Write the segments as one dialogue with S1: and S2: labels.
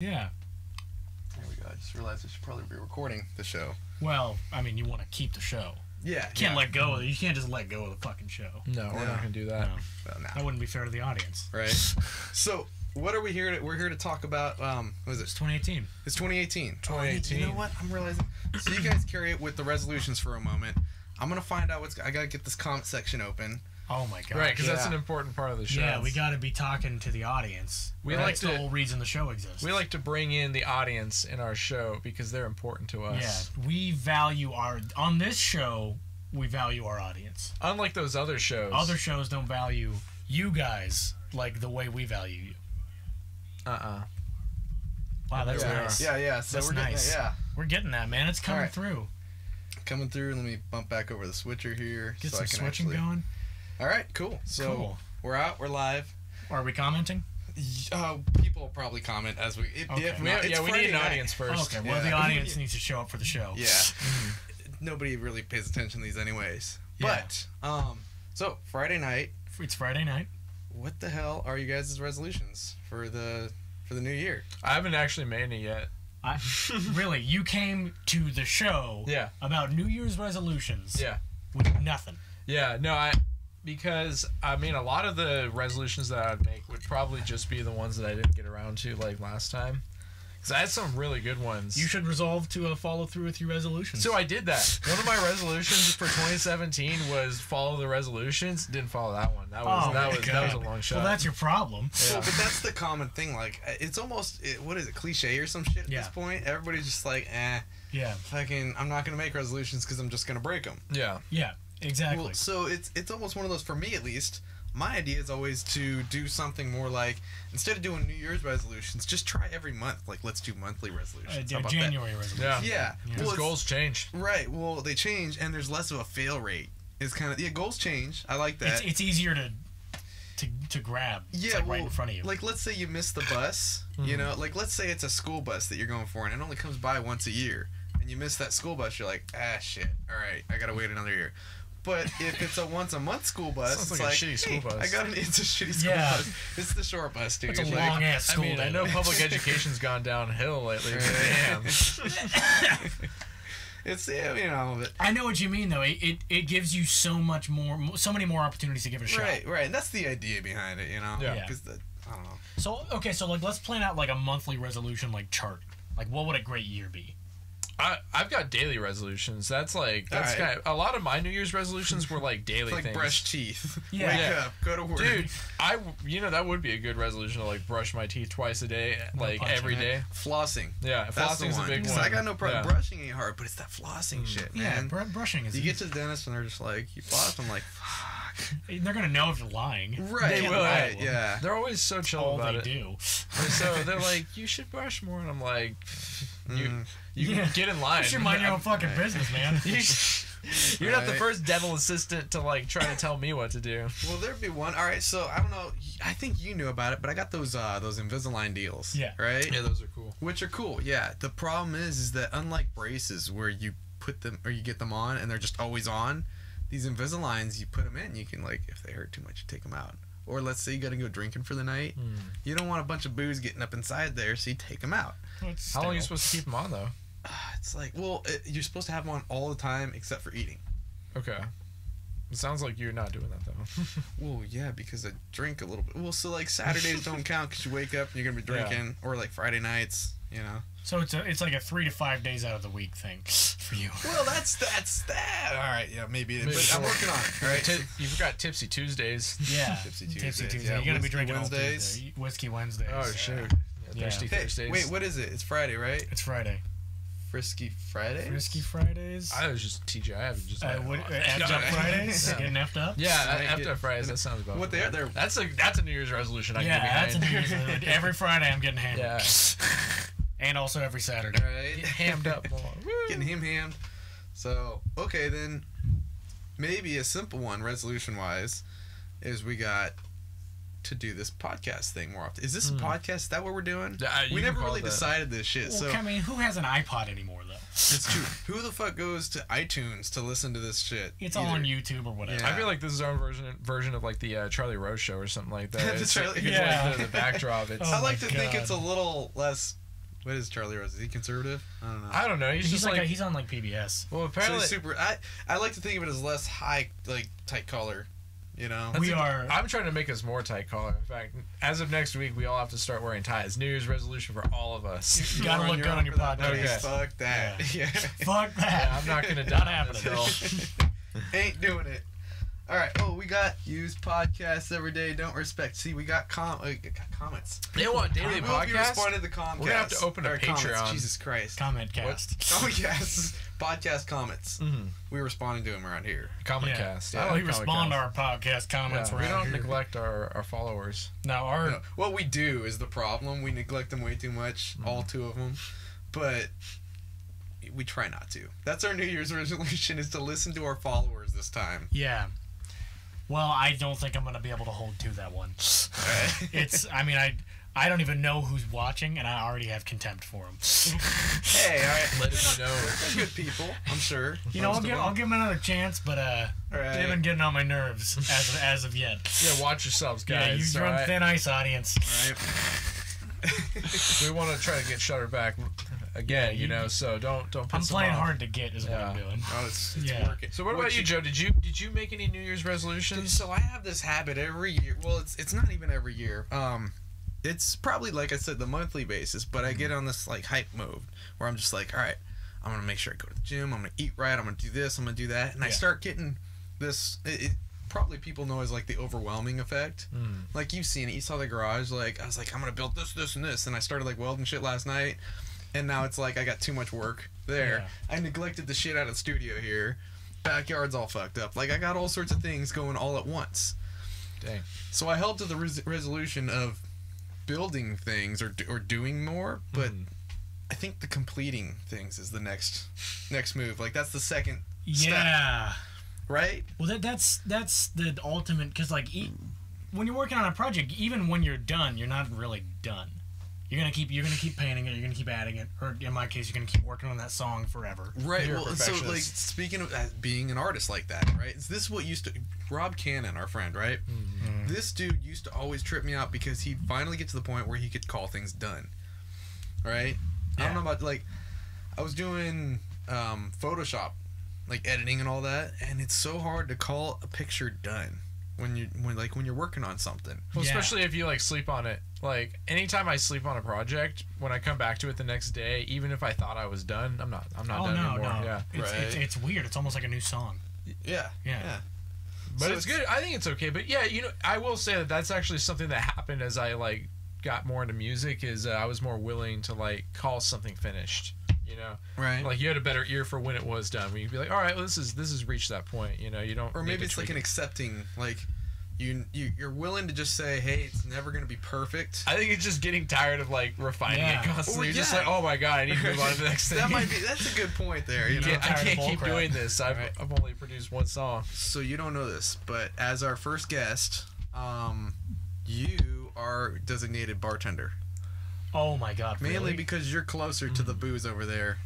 S1: Yeah.
S2: There we go. I just realized I should probably be recording the show.
S1: Well, I mean, you want to keep the show.
S2: Yeah.
S1: You can't let go. You can't just let go of the fucking show.
S3: No, we're not gonna do that.
S1: No.
S2: Well,
S1: That wouldn't be fair to the audience.
S2: Right. So, what are we here to? We're here to talk about. What is
S1: It's
S2: it?
S1: 2018.
S2: It's 2018.
S3: 2018.
S2: You know what? I'm realizing. So you guys carry it with the resolutions for a moment. I'm gonna find out what's. I gotta get this comment section open.
S1: Oh my god.
S3: Right, because that's an important part of the show.
S1: Yeah, we got to be talking to the audience. That's the whole reason the show exists.
S3: We like to bring in the audience in our show because they're important to us.
S1: Yeah, we value on this show, we value our audience.
S3: Unlike those other shows.
S1: Other shows don't value you guys like the way we value you. Wow, that's nice.
S2: Yeah. So
S1: That's
S2: we're getting
S1: nice.
S2: that, yeah.
S1: We're getting that, man. It's coming
S2: All right.
S1: through.
S2: Coming through. Let me bump back over the switcher here.
S1: Get
S2: so
S1: some
S2: I can
S1: switching going.
S2: All right, cool. So
S1: Cool.
S2: we're out. We're live.
S1: Are we commenting?
S2: People will probably comment as we.
S1: Okay.
S2: If not, it's
S3: we need
S2: Friday
S3: an
S2: night.
S3: audience first.
S1: Okay, well,
S2: Yeah.
S1: the audience needs to show up for the show.
S2: Yeah. Nobody really pays attention to these anyways.
S1: Yeah.
S2: But so Friday night.
S1: It's Friday night.
S2: What the hell are you guys' resolutions for the new year?
S3: I haven't actually made any yet.
S1: Really, you came to the show
S3: Yeah.
S1: about New Year's resolutions
S3: Yeah.
S1: with nothing.
S3: Yeah, no, because I mean a lot of the resolutions that I'd make would probably just be the ones that I didn't get around to like last time. Because I had some really good ones.
S1: You should resolve to follow through with your resolutions.
S3: So I did that. One of my resolutions for 2017 was follow the resolutions. Didn't follow that one. That was a long shot.
S1: Well, that's your problem.
S3: Yeah.
S2: Well, but that's the common thing. Like, it's almost what is it, cliche or some shit at this point? Everybody's just like,
S1: Yeah.
S2: fucking, I'm not gonna make resolutions because I'm just gonna break them.
S3: Yeah.
S1: Yeah. Exactly.
S2: Well, so it's almost one of those, for me at least. My idea is always to do something more like, instead of doing New Year's resolutions, just try every month. Like, let's do monthly resolutions. How about
S1: January resolution.
S3: Yeah.
S2: Yeah.
S3: Because
S2: Well,
S3: goals change.
S2: right. Well, they change, and there's less of a fail rate. It's kind of goals change. I like that.
S1: It's easier to grab.
S2: Yeah,
S1: It's like right in front of you.
S2: Like, let's say you miss the bus. You know, like let's say it's a school bus that you're going for, and it only comes by once a year, and you miss that school bus. You're like, shit. All right, I gotta wait another year. But if it's a once a month school bus,
S3: Sounds
S2: it's
S3: like a
S2: like,
S3: shitty school bus.
S2: It's a shitty school bus. It's the short bus, dude.
S1: It's a
S2: Like,
S1: long ass
S3: I
S1: school
S3: mean,
S1: day.
S3: I know public education's gone downhill lately. But damn.
S2: It's but
S1: I know what you mean, though. It gives you so many more opportunities to give it a shot.
S2: right. And that's the idea behind it,
S3: Yeah.
S2: Because I don't know.
S1: So okay, so like let's plan out like a monthly resolution chart. Like, what would a great year be?
S3: I've got daily resolutions. That's
S2: Alright.
S3: kind of, a lot of my New Year's resolutions were like daily
S2: It's like
S3: things.
S2: brush teeth.
S1: Yeah.
S2: Wake
S3: Yeah.
S2: up, go to work.
S3: Dude, that would be a good resolution to like brush my teeth twice a day, like
S1: punching
S3: every
S1: it.
S3: day.
S2: Flossing.
S3: Yeah,
S2: That's the
S3: flossing's a
S2: one.
S3: big
S2: 'Cause
S3: one.
S2: I got no problem.
S3: Yeah.
S2: Brushing ain't hard, but it's that flossing shit,
S1: Yeah,
S2: man.
S1: brushing is.
S2: You get to the dentist and they're just like, you flossed? I'm like, fuck.
S1: They're gonna know if you're lying.
S2: Right,
S3: They will.
S2: right, yeah.
S3: They're always so chill
S1: All
S3: about
S1: they
S3: it.
S1: do.
S3: So they're like, you should brush more, and I'm like, you
S1: Yeah.
S3: get in line.
S1: You should mind your own fucking business, man.
S3: You're not the
S2: Right.
S3: first dental assistant to like try to tell me what to do.
S2: Well, there'd be one. All right, so I don't know. I think you knew about it, but I got those Invisalign deals.
S1: Yeah.
S2: Right?
S3: Yeah, those are cool.
S2: Which are cool, yeah. The problem is that unlike braces where you put them or you get them on and they're just always on, these Invisaligns, you put them in, you can, like, if they hurt too much, you take them out. Or let's say you got to go drinking for the night. You don't want a bunch of booze getting up inside there, so you take them out.
S3: How long are you supposed to keep them on though?
S2: It's like, well, you're supposed to have them on all the time except for eating.
S3: Okay. It sounds like you're not doing that though.
S2: Well, yeah, because I drink a little bit. Well, so like Saturdays don't count because you wake up and you're gonna be drinking, or like Friday nights,
S1: So it's like a 3 to 5 days out of the week thing for you.
S2: Well, that's that. All right, yeah, maybe. But
S3: so.
S2: I'm working on it. All right.
S3: You've got Tipsy Tuesdays.
S1: Yeah.
S2: Tipsy Tuesdays.
S1: Tuesday.
S2: Yeah,
S1: You're gonna be
S2: Whiskey
S1: drinking
S2: Wednesdays.
S1: all Tuesday. Whiskey Wednesdays.
S3: Oh shoot.
S1: Yeah.
S3: Thirsty
S2: Hey,
S3: Thursdays.
S2: wait, what is it? It's Friday, right?
S1: It's Friday.
S2: Frisky Fridays?
S1: Frisky Fridays.
S3: I was just TJ. I haven't just.
S1: Effed up Fridays.
S3: Yeah.
S1: Getting effed up.
S3: Yeah, after Fridays. That sounds about.
S2: What they are? They're
S3: That's a New Year's resolution. I
S1: Yeah,
S3: can
S1: that's a
S3: get
S1: New
S3: behind.
S1: Year's resolution. Every Friday I'm getting hammered.
S3: Yeah.
S1: And also every Saturday.
S2: right.
S3: Get hammed up more.
S2: Getting him hammed. So, okay, then maybe a simple one, resolution wise, is we got to do this podcast thing more often. Is this a podcast? Is that what we're doing?
S3: You
S2: We
S3: can
S2: never
S3: call
S2: really
S3: it that.
S2: decided this shit.
S1: Well,
S2: So
S1: I mean, who has an iPod anymore though?
S2: it's true. Who the fuck goes to iTunes to listen to this shit?
S1: It's all on YouTube or whatever.
S2: Yeah.
S3: I feel like this is our version of like the Charlie Rose show or something like that.
S2: The
S3: It's
S2: Charlie-
S3: it's
S1: Yeah.
S3: like the backdrop. It's
S1: Oh
S2: I like
S1: my
S2: to think
S1: God.
S2: it's a little less What is Charlie Rose? Is he conservative? I don't know.
S3: I don't know. He's just like
S1: he's on like PBS.
S3: well,
S2: So
S3: apparently
S2: he's super. I like to think of it as less high, like tight collar. You know.
S3: I'm trying to make us more tight collar. In fact, as of next week, we all have to start wearing ties. New Year's resolution for all of us.
S1: You gotta look good on your podcast.
S3: Okay.
S2: Fuck that. Yeah.
S1: Fuck that.
S3: Yeah, I'm not gonna
S1: Not
S3: die
S1: happening.
S2: Ain't doing it. All right. Oh, we got used podcasts every day. Don't respect. See, we got comments.
S3: They want daily
S2: We will be
S3: podcasts.
S2: responding to Comcast.
S3: We're gonna have to open a
S2: Or
S3: Patreon.
S2: comments. Jesus Christ.
S1: Comment cast.
S2: Oh yes, podcast comments.
S3: Mm-hmm.
S2: We're responding to them around here.
S3: Comment
S1: Yeah.
S3: cast.
S1: Yeah,
S3: I like
S1: we respond to our podcast comments.
S3: Yeah, we
S1: around
S3: don't
S1: here.
S3: neglect our followers.
S1: Now our
S2: No, what we do is the problem. We neglect them way too much. All two of them, but we try not to. That's our New Year's resolution: is to listen to our followers this time.
S1: yeah. Well, I don't think I'm gonna be able to hold to that one. I don't even know who's watching, and I already have contempt for them.
S2: Hey, all right.
S3: Let us know.
S2: They're good people, I'm sure.
S1: You know, I'll give them another chance, but
S2: right.
S1: they've been getting on my nerves as of yet.
S3: Yeah, watch yourselves,
S1: Yeah,
S3: guys.
S1: you're on
S3: alright?
S1: thin ice, audience.
S2: Right.
S3: We want to try to get Schotter back again, you know. So don't. Piss
S1: I'm
S3: him
S1: playing
S3: off.
S1: hard to get, is what I'm
S3: Yeah.
S1: doing.
S2: Oh, it's
S1: Yeah.
S2: working.
S3: So what about you, Joe? Did you make any New Year's resolutions?
S2: So I have this habit every year. Well, it's not even every year. It's probably, like I said, the monthly basis. But I get on this like hype mode where I'm just like, all right, I'm gonna make sure I go to the gym. I'm gonna eat right. I'm gonna do this. I'm gonna do that. And I start getting this. It probably people know as like the overwhelming effect. Like you've seen it. You saw the garage. Like I was like, I'm gonna build this, this, and this. And I started like welding shit last night. And now it's like I got too much work there.
S1: Yeah.
S2: I neglected the shit out of the studio here. Backyard's all fucked up. Like I got all sorts of things going all at once.
S3: Dang.
S2: So I held to the resolution of building things or doing more, but I think the completing things is the next move. Like that's the second step,
S1: Yeah.
S2: right?
S1: Well, that's the ultimate, because like when you're working on a project, even when you're done, you're not really done. You're gonna keep painting it. You're gonna keep adding it, or in my case, you're gonna keep working on that song forever.
S2: Right.
S3: You're a
S2: Well, so like
S3: perfectionist.
S2: speaking of being an artist like that, right? This is what used to Rob Cannon, our friend, right? This dude used to always trip me out because he'd finally get to the point where he could call things done. Right? I don't know about like I was doing Photoshop, like editing and all that, and it's so hard to call a picture done when you're working on something.
S3: Well,
S1: Yeah.
S3: especially if you like sleep on it. Like anytime I sleep on a project, when I come back to it the next day, even if I thought I was done, I'm not
S1: Oh
S3: done
S1: no,
S3: anymore.
S1: no.
S3: Yeah.
S1: It's weird. It's almost like a new song.
S2: Yeah.
S1: Yeah.
S3: But
S2: So
S3: it's good. I think it's okay. But yeah, you know, I will say that that's actually something that happened as I like got more into music. Is I was more willing to like call something finished. You know,
S2: Right.
S3: like you had a better ear for when it was done. When you'd be like, all right, well, this has reached that point. You know, you don't.
S2: Or maybe it's like an accepting, like you're willing to just say, hey, it's never gonna be perfect.
S3: I think it's just getting tired of like refining
S1: Yeah.
S3: it constantly.
S2: Or,
S3: You're just
S2: yeah.
S3: like, oh my god, I need to move on to the next thing.
S2: That's a good point there. You know.
S3: I
S1: tired
S3: can't
S1: of
S3: keep
S1: bullcrap.
S3: doing this. I've only produced one song.
S2: So you don't know this, but as our first guest, you are designated bartender.
S1: Oh my God!
S2: Mainly
S1: Really?
S2: because you're closer to the booze over there.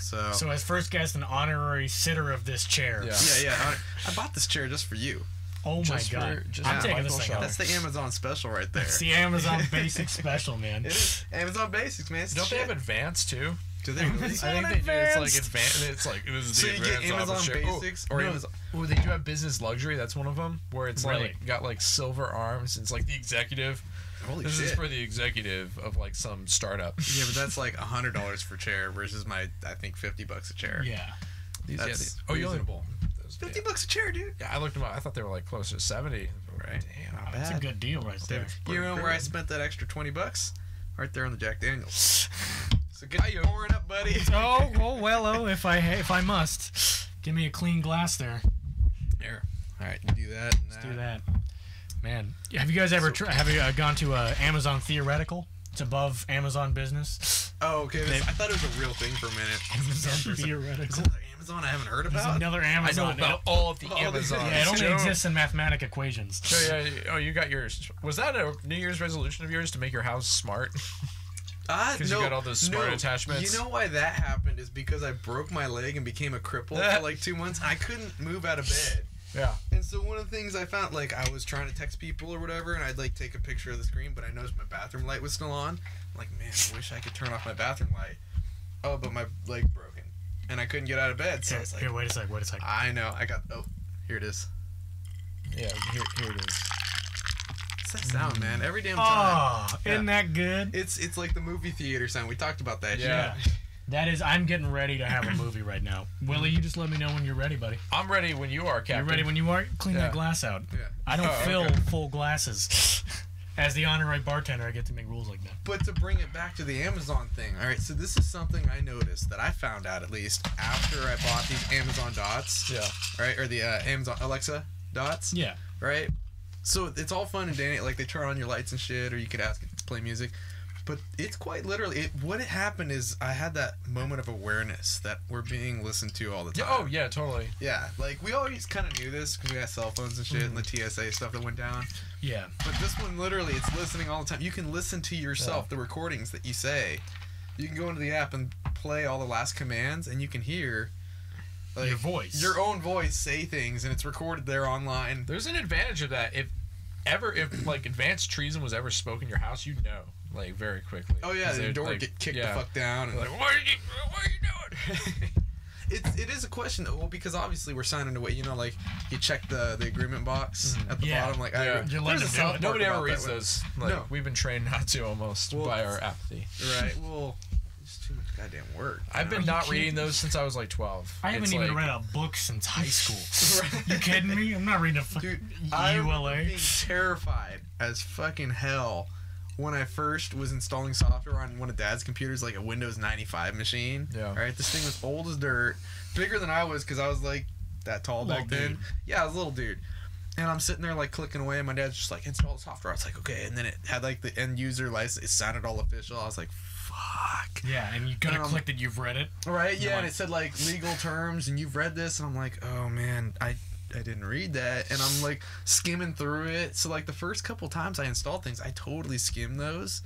S1: So as first guest, an honorary sitter of this chair.
S3: Yeah.
S2: Yeah. I bought this chair just for you.
S1: Oh my
S3: Just
S1: God!
S3: for- just
S1: I'm
S3: for
S1: taking
S3: Michael
S1: this thing
S3: Shaw.
S1: home.
S2: That's the Amazon special right there.
S1: It's the Amazon Basic Special, man.
S2: It is Amazon Basics, man. It's
S3: Don't they
S2: shit.
S3: have advanced too?
S2: Do they really?
S3: I
S1: Amazon
S3: think they do. It's like
S1: Advanced.
S3: advanced. It's like this is
S2: So
S3: the
S2: you get
S3: advanced
S2: Amazon
S3: office chair.
S2: Basics or
S3: no,
S2: Amazon?
S3: Oh, they do have business luxury. That's one of them where it's
S1: Really?
S3: like got like silver arms. It's like the executive.
S2: Holy
S3: This
S2: shit.
S3: is for the executive of like some startup.
S2: Yeah, but that's like $100 for chair versus my I think $50 a chair.
S1: Yeah.
S3: These,
S2: That's
S3: oh, you only
S2: reasonable.
S3: those,
S2: $50 a chair, dude.
S3: Yeah, I looked them up. I thought they were like closer to 70.
S2: Right.
S3: Damn.
S2: Not
S1: That's a
S2: bad.
S1: good deal right there.
S2: You know where I spent that extra $20? Right there on the Jack Daniels. So get
S3: Hi-yo.
S2: pouring up, buddy.
S1: Oh, if I must, give me a clean glass there.
S2: Here. All right, you do that. And
S1: Let's do that. Man, have you guys ever gone to Amazon Theoretical? It's above Amazon Business.
S2: Oh, okay. I thought it was a real thing for a minute.
S1: Amazon
S2: Is
S1: Theoretical.
S2: another Amazon I haven't heard
S1: There's
S2: about?
S1: another
S3: I know
S1: Amazon.
S3: about all of the
S2: all these-
S3: Amazons.
S1: Yeah, it only
S3: Joe-
S1: exists in mathematic equations.
S3: Joe, yeah, oh, you got yours. Was that a New Year's resolution of yours to make your house smart? Because you got all those smart attachments.
S2: You know why that happened is because I broke my leg and became a cripple for like 2 months. I couldn't move out of bed.
S3: Yeah.
S2: And so one of the things I found, like, I was trying to text people or whatever, and I'd like take a picture of the screen, but I noticed my bathroom light was still on. I'm like, man, I wish I could turn off my bathroom light. Oh, but my leg's broken, and I couldn't get out of bed. So I was like,
S1: here, wait a sec.
S2: I know, here it is.
S3: Yeah, here it is.
S2: It's that sound, man. Every damn time.
S1: Oh, isn't that good?
S2: It's like the movie theater sound. We talked about that.
S3: Yeah.
S2: Shit.
S1: That is, I'm getting ready to have a movie right now. Willie, you just let me know when you're ready, buddy.
S3: I'm ready when you are, Captain.
S1: You're ready when you are? Clean that glass out.
S2: Yeah.
S1: I don't fill
S3: okay.
S1: full glasses. As the honorary bartender, I get to make rules like that.
S2: But to bring it back to the Amazon thing, all right, so this is something I noticed that I found out, at least, after I bought these Amazon Dots.
S3: Yeah.
S2: Right? Or the Amazon Alexa Dots.
S1: Yeah.
S2: Right? So it's all fun and dandy. Like, they turn on your lights and shit, or you could ask it to play music. But it's quite literally, what had happened is I had that moment of awareness that we're being listened to all the time.
S3: Oh, yeah, totally.
S2: Yeah, like, we always kind of knew this because we had cell phones and shit and the TSA stuff that went down.
S1: Yeah.
S2: But this one, literally, it's listening all the time. You can listen to yourself, the recordings that you say. You can go into the app and play all the last commands, and you can hear... like,
S1: your voice.
S2: Your own voice say things, and it's recorded there online.
S3: There's an advantage of that. If like advanced treason was ever spoken in your house, you'd know, like, very quickly.
S2: Oh yeah, the door
S3: like,
S2: get kicked the fuck down. And
S3: like, what are you doing?
S2: it is a question though, well, because obviously we're signing away. You know, like you check the agreement box at the bottom. Like,
S1: you're letting them do it.
S3: Nobody ever reads those. Like, no. We've been trained not to almost by our apathy.
S2: Right. Well, it's too much goddamn work.
S3: I've been not reading those since I was like 12.
S1: I haven't even read a book since high school. Right. You kidding me? I'm not reading a fucking
S2: I
S1: ULA.
S2: remember being terrified as fucking hell when I first was installing software on one of Dad's computers, like a Windows 95 machine.
S3: Yeah.
S2: Right. This thing was old as dirt, bigger than I was because I was like that tall back then. Yeah, I was a little dude. And I'm sitting there like clicking away, and my dad's just like, install the software. I was like, okay. And then it had like the end user license. It sounded all official. I was like, fuck.
S1: Yeah, and you gotta click that you've read it.
S2: Right, yeah, and it said like legal terms, and you've read this, and I'm like, oh man, I didn't read that, and I'm like skimming through it. So like the first couple times I installed things, I totally skimmed those,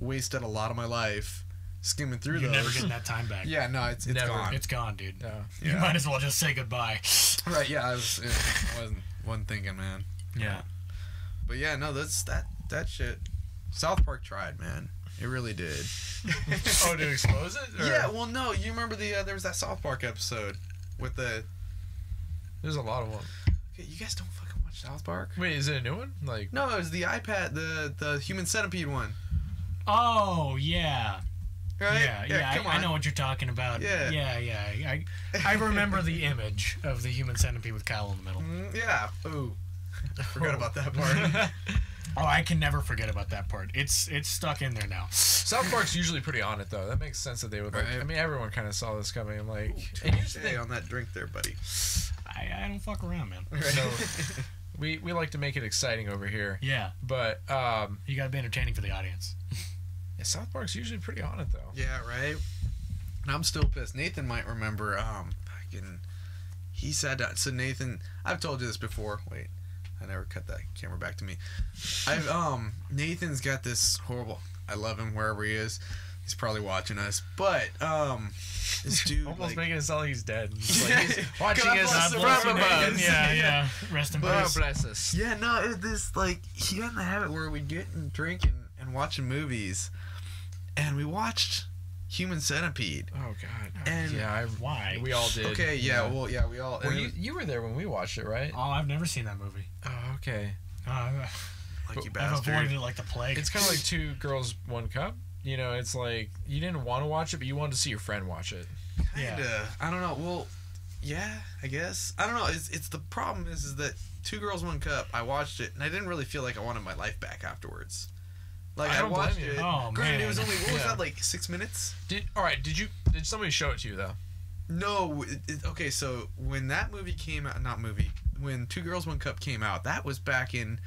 S2: wasted a lot of my life skimming through those.
S1: You're never getting that time back.
S2: Yeah, no, it's gone.
S1: It's gone, dude.
S2: Yeah.
S1: You might as well just say goodbye.
S2: Right, yeah, I wasn't thinking, man.
S1: Yeah.
S2: But yeah, no, that's that shit. South Park tried, man. It really did.
S3: Oh, to expose it? Or?
S2: Yeah, well, no, you remember there was that South Park episode with the...
S3: There's a lot of them.
S2: Okay, you guys don't fucking watch South Park?
S3: Wait, is it a new one? Like,
S2: no, it was the iPad, the Human Centipede one.
S1: Oh, yeah.
S2: Right?
S1: Yeah,
S2: come on.
S1: I know what you're talking about.
S2: Yeah.
S1: I remember the image of the Human Centipede with Kyle in the middle.
S2: Yeah. Ooh. I forgot about that part.
S1: Oh, I can never forget about that part. It's stuck in there now.
S3: South Park's usually pretty on it, though. That makes sense that they would like...
S2: Right.
S3: I mean, everyone kind of saw this coming. I'm like...
S2: And here's the thing on that drink there, buddy.
S1: I don't fuck around, man.
S2: Right.
S3: So, we like to make it exciting over here.
S1: Yeah.
S3: But,
S1: you gotta be entertaining for the audience.
S3: Yeah, South Park's usually pretty on it, though.
S2: Yeah, right? And I'm still pissed. Nathan might remember, he said that. So Nathan, I've told you this before. Wait. I never cut that camera back to me. Nathan's got this horrible... I love him wherever he is. He's probably watching us. But, this dude...
S3: Almost
S2: like,
S3: making it sound like he's dead.
S2: Yeah.
S3: Like, he's watching
S2: God
S3: us
S2: bless
S3: from
S2: him.
S3: above.
S1: Yeah. Rest in
S3: God
S1: peace.
S3: bless us.
S2: Yeah, no, this, like, he got in the habit where we'd get and drink and watching movies. And we watched Human Centipede.
S3: Oh, God.
S2: And
S1: why?
S3: We all did.
S2: Okay, yeah, well, yeah, we all...
S3: Well, you were there when we watched it, right?
S1: Oh, I've never seen that movie.
S3: Oh, okay.
S2: like you
S1: I've
S2: bastard.
S1: avoided it like the plague.
S3: It's kind of like Two Girls, One Cup. You know, it's like you didn't want to watch it, but you wanted to see your friend watch it.
S2: Kinda. I don't know. Well, yeah, I guess. I don't know. It's the problem is that Two Girls, One Cup, I watched it, and I didn't really feel like I wanted my life back afterwards. Like, I watched
S3: blame you.
S2: it.
S1: Oh,
S2: Granted,
S1: man.
S2: it was only, what was that, like 6 minutes?
S3: Did somebody show it to you, though?
S2: No. Okay, so when that movie came out, when Two Girls, One Cup came out, that was back in,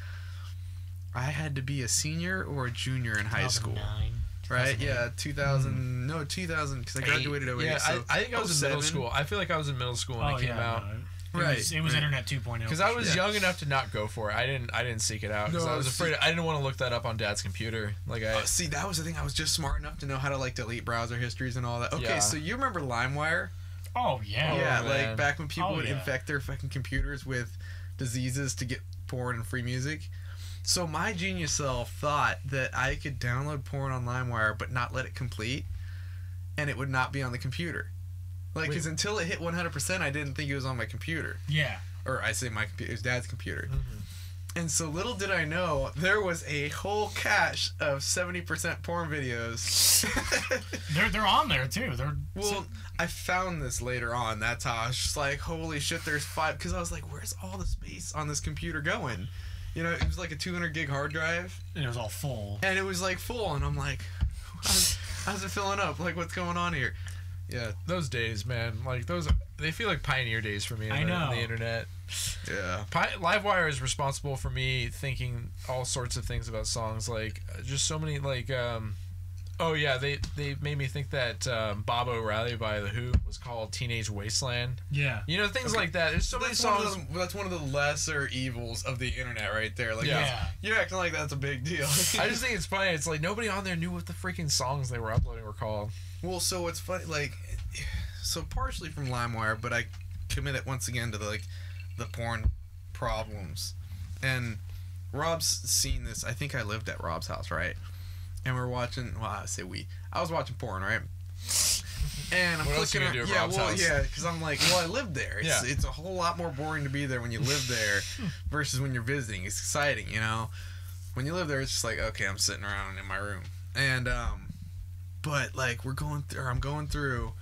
S2: I had to be a senior or a junior in high school.
S1: 2009.
S2: Right? Yeah, 2000. No, 2000, because I graduated in 08.
S3: Yeah,
S2: so
S3: I think I was in middle
S2: 07.
S3: school. I feel like I was in middle school when it came out.
S1: No.
S2: Right,
S1: It was
S2: right.
S1: Internet 2.0.
S3: Because I was young enough to not go for it. I didn't seek it out because
S2: No,
S3: I was afraid. I didn't want to look that up on Dad's computer. Like
S2: See, that was the thing. I was just smart enough to know how to like delete browser histories and all that. Okay,
S3: Yeah.
S2: so you remember LimeWire?
S1: Oh yeah.
S2: Yeah,
S3: man.
S2: like back when people would
S1: yeah.
S2: infect their fucking computers with diseases to get porn and free music. So my genius self thought that I could download porn on LimeWire but not let it complete, and it would not be on the computer. Like, because until it hit 100%, I didn't think it was on my computer.
S1: Yeah.
S2: Or I say my computer, it was Dad's computer.
S3: Mm-hmm.
S2: And so little did I know, there was a whole cache of 70% porn videos.
S1: They're on there too.
S2: Well, I found this later on. That's how I was just like, holy shit, there's 5. Because I was like, where's all the space on this computer going? You know, it was like a 200 gig hard drive.
S1: And it was all full.
S2: And it was like full. And I'm like, how's it filling up? Like, what's going on here? Yeah.
S3: Those days, man, like they feel like pioneer days for me on the internet.
S2: Yeah.
S3: Livewire is responsible for me thinking all sorts of things about songs, like just so many, like oh yeah, they made me think that Bob O'Reilly by The Who was called Teenage Wasteland.
S1: Yeah.
S3: You know, things like that. There's so many songs.
S2: That's one of the lesser evils of the internet right there. Like,
S1: Yeah.
S2: you're acting like that's a big deal.
S3: I just think it's funny. It's like nobody on there knew what the freaking songs they were uploading were called.
S2: Well, so it's funny, like, so partially from LimeWire, but I commit it once again to the porn problems. And Rob's seen this. I think I lived at Rob's house, right? And we're watching. Well, I say we. I was watching porn, right? And I'm
S3: what else
S2: clicking.
S3: you gonna do at Rob's house?
S2: Yeah, because I'm like, well, I lived there. It's a whole lot more boring to be there when you live there versus when you're visiting. It's exciting, you know. When you live there, it's just like, okay, I'm sitting around in my room, and but like I'm going through,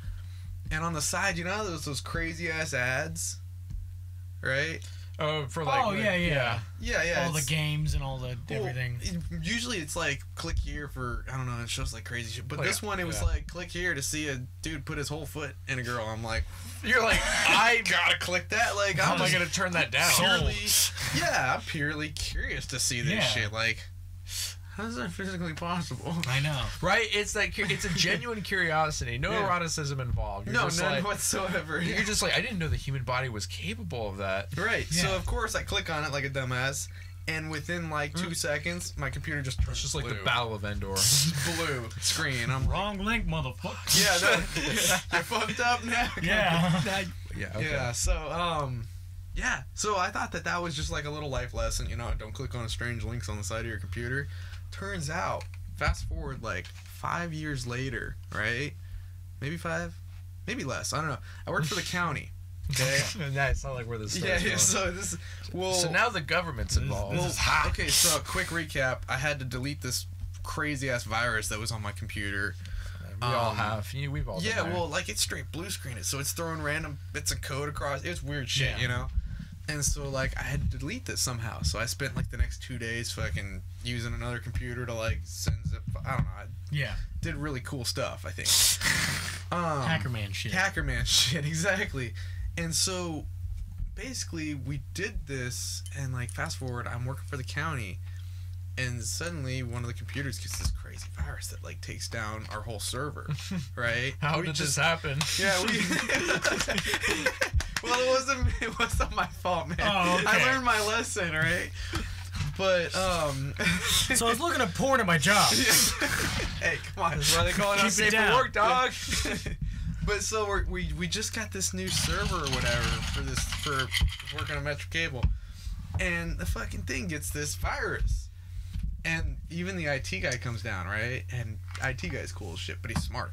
S2: and on the side, you know, there's those crazy ass ads, right?
S3: Oh, for like.
S1: Oh yeah. All the games and all the everything.
S2: Usually it's like click here for, I don't know, it shows like crazy shit. But
S3: Like,
S2: this one, it was like click here to see a dude put his whole foot in a girl. I'm like,
S3: You're like,
S2: I gotta click that. Like,
S3: how am I
S2: just
S3: gonna turn that down?
S2: I'm purely curious to see this shit. Like, how is that physically possible?
S1: I know.
S3: Right? It's like it's a genuine curiosity. No eroticism involved. You're just
S2: none
S3: like,
S2: whatsoever.
S3: You're just like, I didn't know the human body was capable of that.
S2: Right.
S1: Yeah.
S2: So of course I click on it like a dumbass, and within like 2 seconds, my computer just turns
S3: It's just like
S2: blue.
S3: the Battle of Endor.
S2: Blue screen. I'm like,
S1: Wrong link, motherfucker.
S2: yeah, you fucked up now.
S1: Yeah.
S3: Yeah. Okay.
S2: Yeah. So yeah. So I thought that was just like a little life lesson. You know, don't click on strange links on the side of your computer. Turns out, fast forward like 5 years later, right? Maybe 5, maybe less. I don't know. I worked for the county. Okay.
S3: Nice. I like where this
S2: Yeah.
S3: starts going.
S2: So
S3: now the government's involved.
S1: This is hot.
S2: Okay. So quick recap. I had to delete this crazy ass virus that was on my computer.
S3: We all have. We've all.
S2: Yeah.
S3: Been there.
S2: Well, like it's straight blue screen it, so it's throwing random bits of code across. It's weird shit, you know. And so, like, I had to delete this somehow. So I spent, like, the next 2 days fucking using another computer to, like, send zip. I don't know. I did really cool stuff, I think.
S1: Hackerman shit.
S2: Hackerman shit, exactly. And so, basically, we did this, and, like, fast forward, I'm working for the county, and suddenly one of the computers gets this crazy virus that, like, takes down our whole server, right?
S3: How did this happen?
S2: Yeah, we... Well, it wasn't my fault, man.
S1: Oh, okay.
S2: I learned my lesson, right? But
S1: So I was looking at porn at my job.
S2: hey, come on.
S3: That's why they call it
S1: Keep
S3: unsafe
S1: it
S3: for
S1: down.
S3: work, dog.
S2: But so we just got this new server or whatever for working on Metro Cable, and the fucking thing gets this virus, and even the IT guy comes down, right? And IT guy's cool as shit, but he's smart,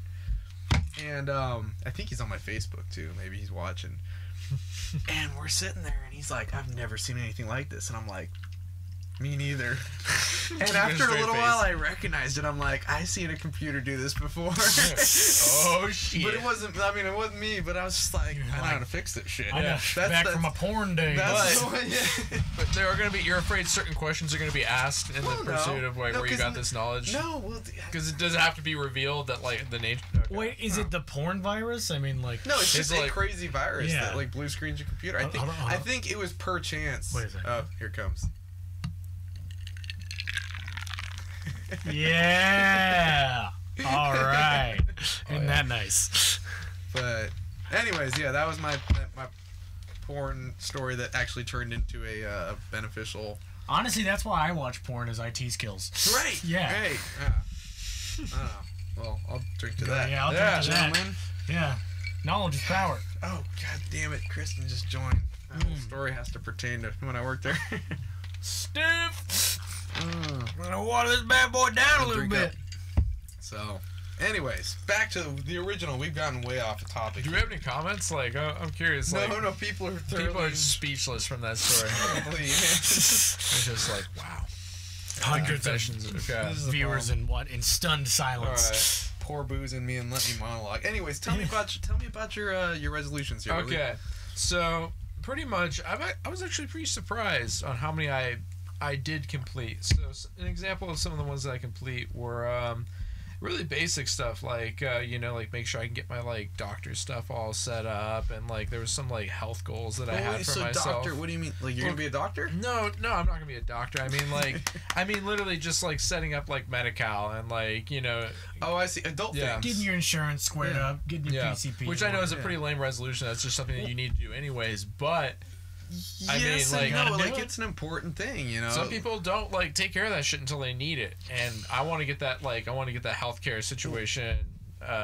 S2: and I think he's on my Facebook too. Maybe he's watching. And we're sitting there, and he's like, I've never seen anything like this. And I'm like, me neither. And after a little while, I recognized it. I'm like, I seen a computer do this before.
S3: Oh, shit.
S2: But it wasn't me, but I was just like, I know how to fix this shit.
S1: I'm back from a porn day.
S3: But there are going to be, you're afraid certain questions are going to be asked in the pursuit of like, where you got this knowledge?
S2: No, well...
S3: Because it doesn't have to be revealed that, like, the nature... Okay.
S1: Wait, is it the porn virus? I mean, like...
S2: No, it's just
S3: like,
S2: a crazy virus that, like, blue screens your computer.
S1: Hold on.
S2: I think it was per chance.
S1: Wait a second.
S2: Oh, here it comes.
S1: Yeah. All right. Isn't that nice?
S2: But, anyways, yeah, that was my porn story that actually turned into a beneficial...
S1: Honestly, that's why I watch porn, is IT skills.
S2: Right.
S1: Yeah.
S2: Right. Yeah. Well, I'll drink to that.
S1: Yeah, I'll drink to that.
S2: Gentlemen.
S1: Yeah. Knowledge is power.
S2: Oh, god damn it. Kristen just joined. That whole story has to pertain to when I worked there.
S1: Stiff. I'm gonna water this bad boy down a little bit.
S2: So, anyways, back to the original. We've gotten way off the topic.
S3: Do we have any comments? Like, I'm curious.
S2: No,
S3: like,
S2: no, people are
S3: speechless from that story. It's just like, wow.
S1: Hundreds of
S3: Okay.
S1: viewers in stunned silence.
S2: All right. Pour booze in me and let me monologue. Anyways, tell me about your resolutions here.
S3: Okay,
S2: Really.
S3: So pretty much, I was actually pretty surprised on how many I did complete. So an example of some of the ones that I complete were really basic stuff, like like make sure I can get my like doctor stuff all set up, and like there was some like health goals that I had for myself.
S2: Doctor, what do you mean? Like you're gonna be a doctor?
S3: No, I'm not gonna be a doctor. I mean like, literally just like setting up like Medi-Cal and like
S2: Oh, I see. Adult things.
S1: Getting your insurance squared up, getting your PCP.
S3: Which I know is a pretty lame resolution. That's just something that you need to do anyways, but.
S2: Yes, I mean, like it's an important thing,
S3: Some people don't like take care of that shit until they need it, and I want to get that healthcare situation